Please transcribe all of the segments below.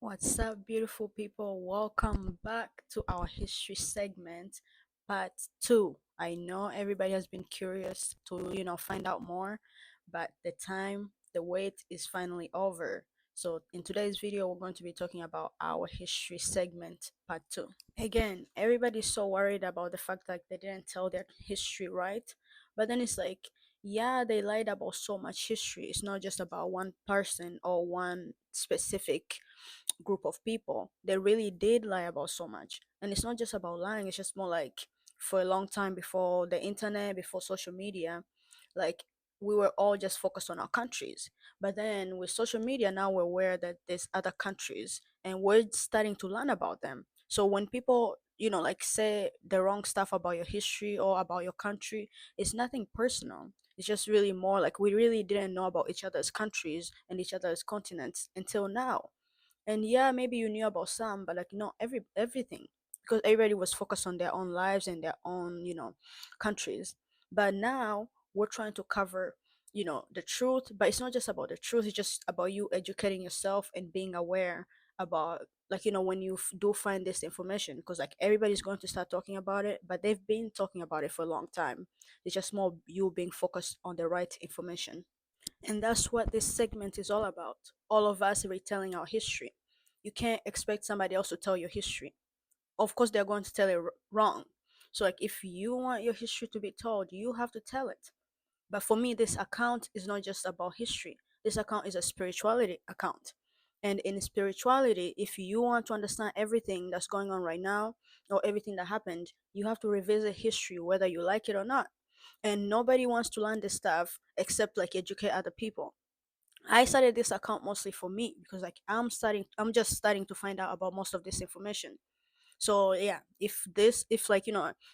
What's up, beautiful people? Welcome back to our history segment, part two. I know everybody has been curious to, find out more, but the wait is finally over. So, in today's video, we're going to be talking about our history segment, part two. Again, everybody's so worried about the fact that they didn't tell their history right, but then it's like, yeah, they lied about so much history. It's not just about one person or one specific group of people. They really did lie about so much. And it's not just about lying, it's just more like for a long time before the internet, before social media, like we were all just focused on our countries. But then with social media, now we're aware that there's other countries and we're starting to learn about them. So when people, like say the wrong stuff about your history or about your country, it's nothing personal. It's just really more like we really didn't know about each other's countries and each other's continents until now. And yeah, maybe you knew about some, but like not everything, because everybody was focused on their own lives and their own, countries. But now we're trying to cover, the truth. But it's not just about the truth, it's just about you educating yourself and being aware about, like, when you do find this information, because like everybody's going to start talking about it, but they've been talking about it for a long time. It's just more you being focused on the right information. And that's what this segment is all about. All of us retelling our history. You can't expect somebody else to tell your history. Of course, they're going to tell it wrong. So, like, if you want your history to be told, you have to tell it. But for me, this account is not just about history, this account is a spirituality account. And in spirituality, if you want to understand everything that's going on right now or everything that happened, you have to revisit history, whether you like it or not. And nobody wants to learn this stuff except like educate other people. I started this account mostly for me because like I'm just starting to find out about most of this information. So yeah, if like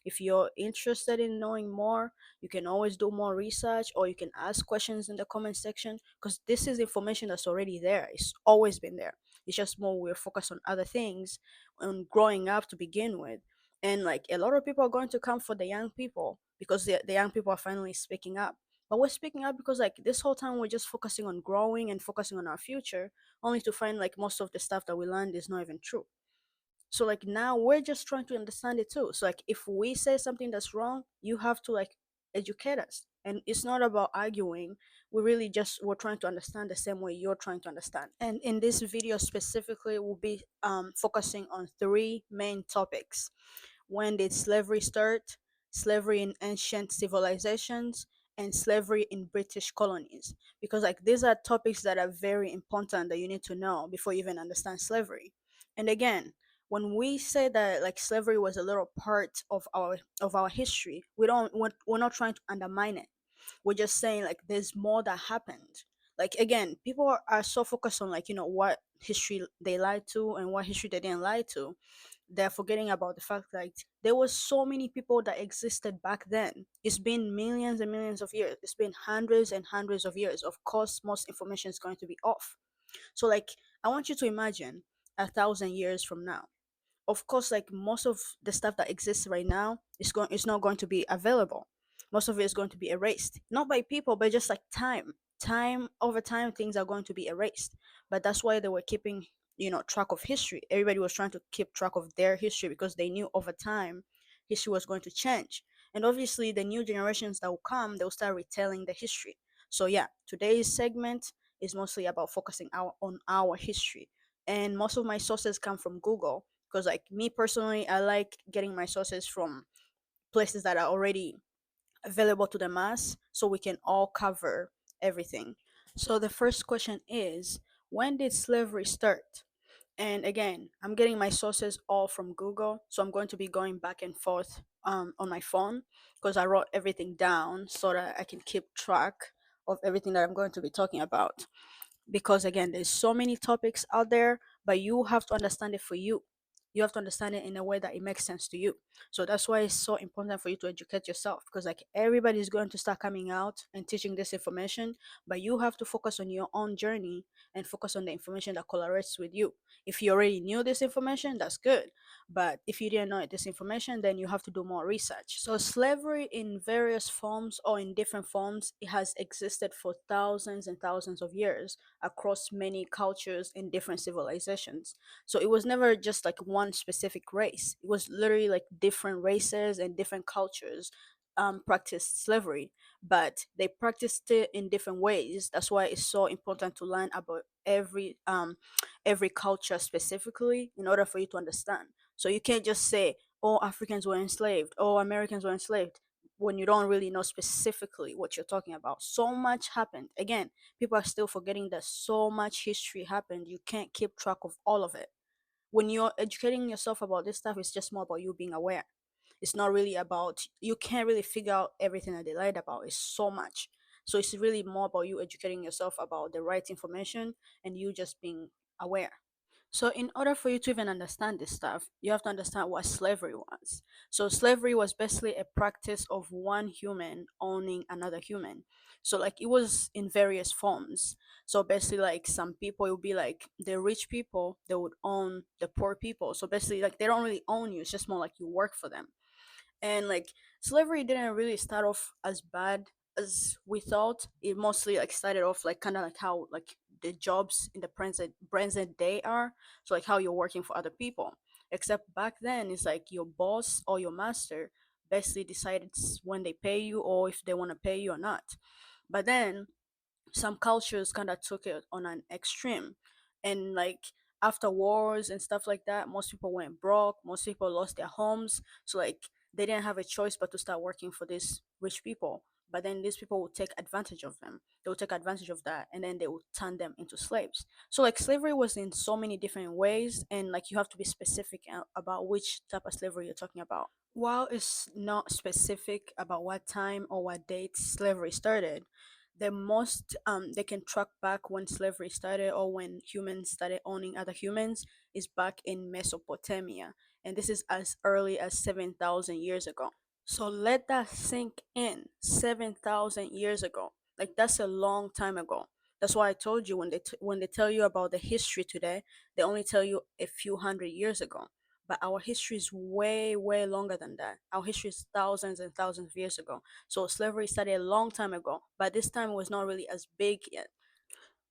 if you're interested in knowing more, you can always do more research or you can ask questions in the comment section, because this is information that's already there. It's always been there. It's just more we're focused on other things and growing up to begin with. And like a lot of people are going to come for the young people because the young people are finally speaking up. But we're speaking up because like this whole time we're just focusing on growing and focusing on our future, only to find like most of the stuff that we learned is not even true. So like now we're just trying to understand it too. So like if we say something that's wrong, you have to like educate us. And it's not about arguing. We're trying to understand the same way you're trying to understand. And in this video specifically, we'll be focusing on three main topics. When did slavery start? Slavery in ancient civilizations, and slavery in British colonies. Because like these are topics that are very important that you need to know before you even understand slavery. And again, when we say that like slavery was a little part of our history, we're not trying to undermine it. We're just saying like there's more that happened. Like again, people are so focused on like what history they lied to and what history they didn't lie to. They're forgetting about the fact that there was so many people that existed back then. It's been millions and millions of years. It's been hundreds and hundreds of years. Of course, most information is going to be off. So like I want you to imagine 1,000 years from now. Of course, like most of the stuff that exists right now is not going to be available. Most of it is going to be erased, not by people but just like time over time things are going to be erased. But that's why they were keeping track of history. Everybody was trying to keep track of their history because they knew over time history was going to change. And obviously the new generations that will come, they'll start retelling the history. So yeah, today's segment is mostly about focusing on our history. And most of my sources come from Google, because like me personally, I like getting my sources from places that are already available to the mass so we can all cover everything. So the first question is, when did slavery start? And again, I'm getting my sources all from Google, so I'm going to be going back and forth on my phone because I wrote everything down so that I can keep track of everything that I'm going to be talking about. Because again, there's so many topics out there, but you have to understand it for you. You have to understand it in a way that it makes sense to you. So that's why it's so important for you to educate yourself, because like everybody is going to start coming out and teaching this information, but you have to focus on your own journey and focus on the information that correlates with you. If you already knew this information, that's good. But if you didn't know this information, then you have to do more research. So slavery in various forms or in different forms, it has existed for thousands and thousands of years across many cultures and different civilizations. So it was never just like one specific race. It was literally like different races and different cultures practiced slavery, but they practiced it in different ways. That's why it's so important to learn about every culture specifically in order for you to understand. So you can't just say, "Oh, Africans were enslaved," "Oh, Americans were enslaved," when you don't really know specifically what you're talking about. So much happened. Again, people are still forgetting that so much history happened. You can't keep track of all of it. When you're educating yourself about this stuff, it's just more about you being aware. It's not really about, you can't really figure out everything that they lied about. It's so much. So it's really more about you educating yourself about the right information and you just being aware. So, in order for you to even understand this stuff, you have to understand what slavery was. So, slavery was basically a practice of one human owning another human. So, like, it was in various forms. So, basically, like, some people, it would be like the rich people, they would own the poor people. So, basically, like, they don't really own you, it's just more like you work for them. And like slavery didn't really start off as bad as we thought. It mostly like started off like kind of like how like the jobs in the present day are. So like how you're working for other people, except back then it's like your boss or your master basically decided when they pay you or if they want to pay you or not. But then some cultures kind of took it on an extreme, and like after wars and stuff like that, most people went broke, most people lost their homes. So like they didn't have a choice but to start working for these rich people. But then these people would take advantage of them, they would take advantage of that, and then they would turn them into slaves. So like slavery was in so many different ways, and like you have to be specific about which type of slavery you're talking about. While it's not specific about what time or what date slavery started, the most they can track back when slavery started or when humans started owning other humans is back in Mesopotamia, and this is as early as 7,000 years ago. So let that sink in. 7,000 years ago. Like that's a long time ago. That's why I told you when when they tell you about the history today, they only tell you a few hundred years ago. But our history is way longer than that. Our history is thousands and thousands of years ago. So slavery started a long time ago, but this time it was not really as big yet.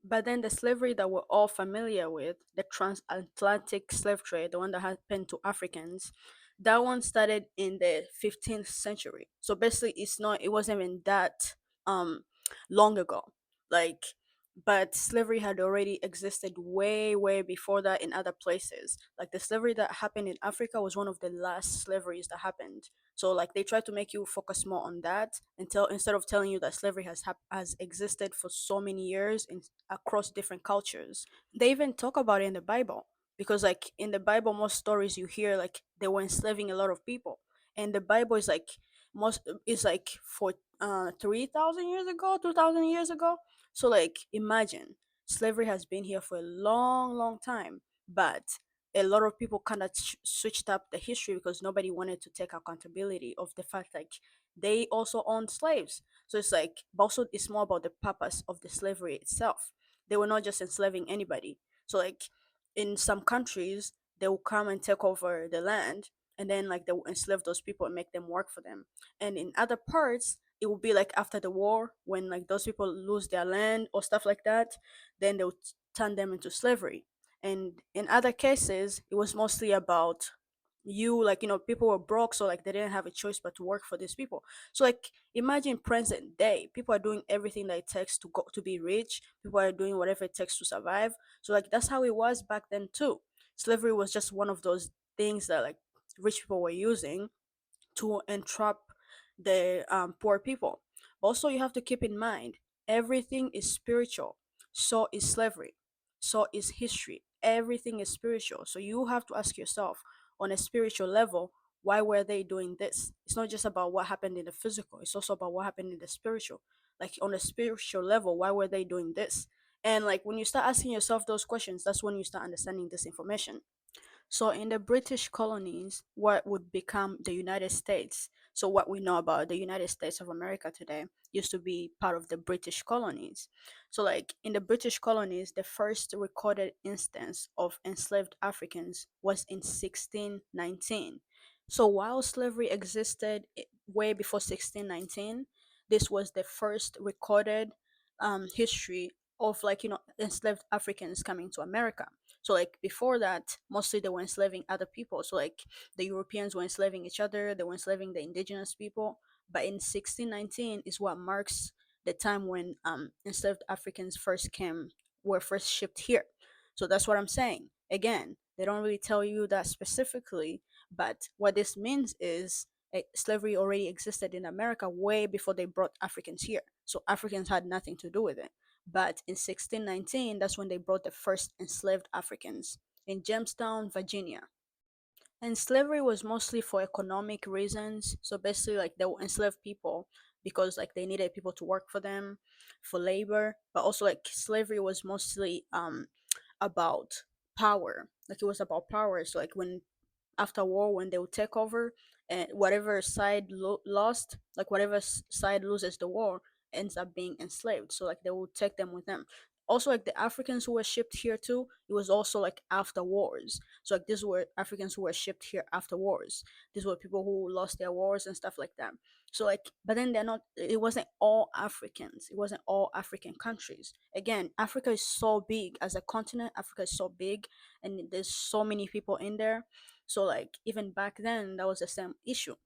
But then the slavery that we're all familiar with, the transatlantic slave trade, the one that happened to Africans, that one started in the 15th century. So basically, it wasn't even that um long ago. Like, but slavery had already existed way before that in other places. Like the slavery that happened in Africa was one of the last slaveries that happened. So like they try to make you focus more on that until instead of telling you that slavery has existed for so many years in across different cultures. They even talk about it in the Bible, because like in the Bible most stories you hear like they were enslaving a lot of people, and the Bible is like most is like for 3,000 years ago, 2,000 years ago. So like imagine slavery has been here for a long time, but a lot of people kind of switched up the history because nobody wanted to take accountability of the fact like they also owned slaves. So it's like, but also it's more about the purpose of the slavery itself. They were not just enslaving anybody. So like in some countries they will come and take over the land, and then like they will enslave those people and make them work for them. And in other parts it will be like after the war when like those people lose their land or stuff like that, then they'll turn them into slavery. And in other cases it was mostly about you, like people were broke, so like they didn't have a choice but to work for these people. So like imagine present day, people are doing everything that it takes to go to be rich, people are doing whatever it takes to survive. So like that's how it was back then too. Slavery was just one of those things that like rich people were using to entrap the poor people. But also, you have to keep in mind everything is spiritual. So is slavery. So is history. Everything is spiritual. So you have to ask yourself on a spiritual level, why were they doing this? It's not just about what happened in the physical, it's also about what happened in the spiritual. Like on a spiritual level, why were they doing this? And like when you start asking yourself those questions, that's when you start understanding this information. So in the British colonies, what would become the United States, so what we know about the United States of America today, used to be part of the British colonies. So like in the British colonies, the first recorded instance of enslaved Africans was in 1619. So while slavery existed way before 1619, this was the first recorded history of like enslaved Africans coming to America. So like before that, mostly they were enslaving other people. So like the Europeans were enslaving each other, they were enslaving the indigenous people. But in 1619 is what marks the time when enslaved Africans first came, were first shipped here. So that's what I'm saying. Again, they don't really tell you that specifically, but what this means is slavery already existed in America way before they brought Africans here. So Africans had nothing to do with it. But in 1619, that's when they brought the first enslaved Africans in Jamestown, Virginia. And slavery was mostly for economic reasons. So basically, like they would enslave people because like they needed people to work for them, for labor. But also like slavery was mostly about power. Like it was about power. So like when after war, when they would take over, and whatever side lost, like whatever side loses the war, ends up being enslaved. So like they would take them with them. Also like the Africans who were shipped here too, it was also like after wars. So like these were Africans who were shipped here after wars. These were people who lost their wars and stuff like that. So like, but then they're not, it wasn't all Africans, it wasn't all African countries. Again, Africa is so big as a continent. Africa is so big, and there's so many people in there. So like even back then, that was the same issue.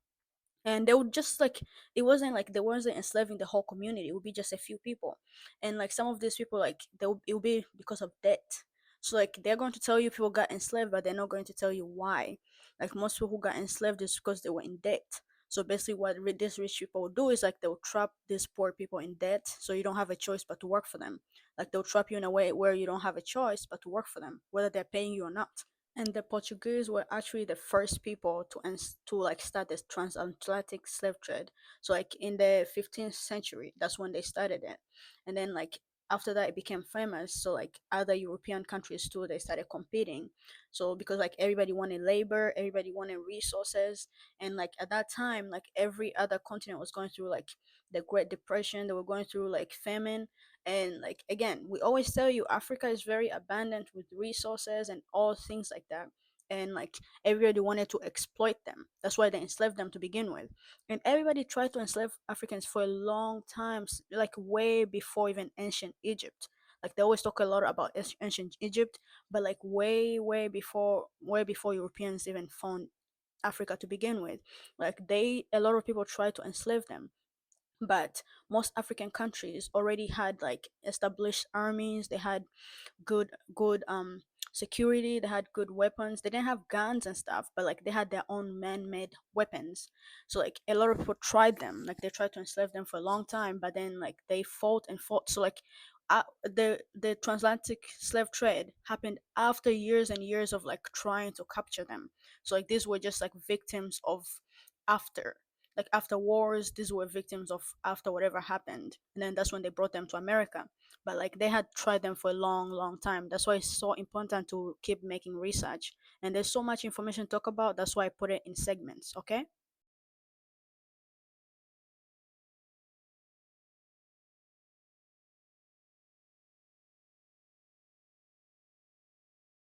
And they would just like, it wasn't like they wasn't enslaving the whole community. It would be just a few people, and like some of these people, like it would be because of debt. So like they're going to tell you people got enslaved, but they're not going to tell you why. Like most people who got enslaved is because they were in debt. So basically, what these rich people will do is like they'll trap these poor people in debt, so you don't have a choice but to work for them. Like they'll trap you in a way where you don't have a choice but to work for them, whether they're paying you or not. And the Portuguese were actually the first people to like start this transatlantic slave trade. So like in the 15th century, that's when they started it. And then like after that it became famous. So like other European countries too, they started competing. So because like everybody wanted labor, everybody wanted resources, and like at that time, like every other continent was going through like the Great Depression. They were going through like famine, and like again, we always tell you Africa is very abundant with resources and all things like that. And like everybody wanted to exploit them. That's why they enslaved them to begin with. And everybody tried to enslave Africans for a long time, like way before even ancient Egypt. Like they always talk a lot about ancient Egypt, but like way before Europeans even found Africa to begin with. Like a lot of people tried to enslave them, but most African countries already had like established armies. They had good security. They had good weapons. They didn't have guns and stuff, but like they had their own man-made weapons. So like a lot of people tried them. Like they tried to enslave them for a long time, but then like they fought and fought. So like the transatlantic slave trade happened after years and years of like trying to capture them. So like these were just like victims of after, like after wars, these were victims of after whatever happened, and then that's when they brought them to America. But like they had tried them for a long, long time. That's why it's so important to keep making research, and there's so much information to talk about. That's why I put it in segments. Okay.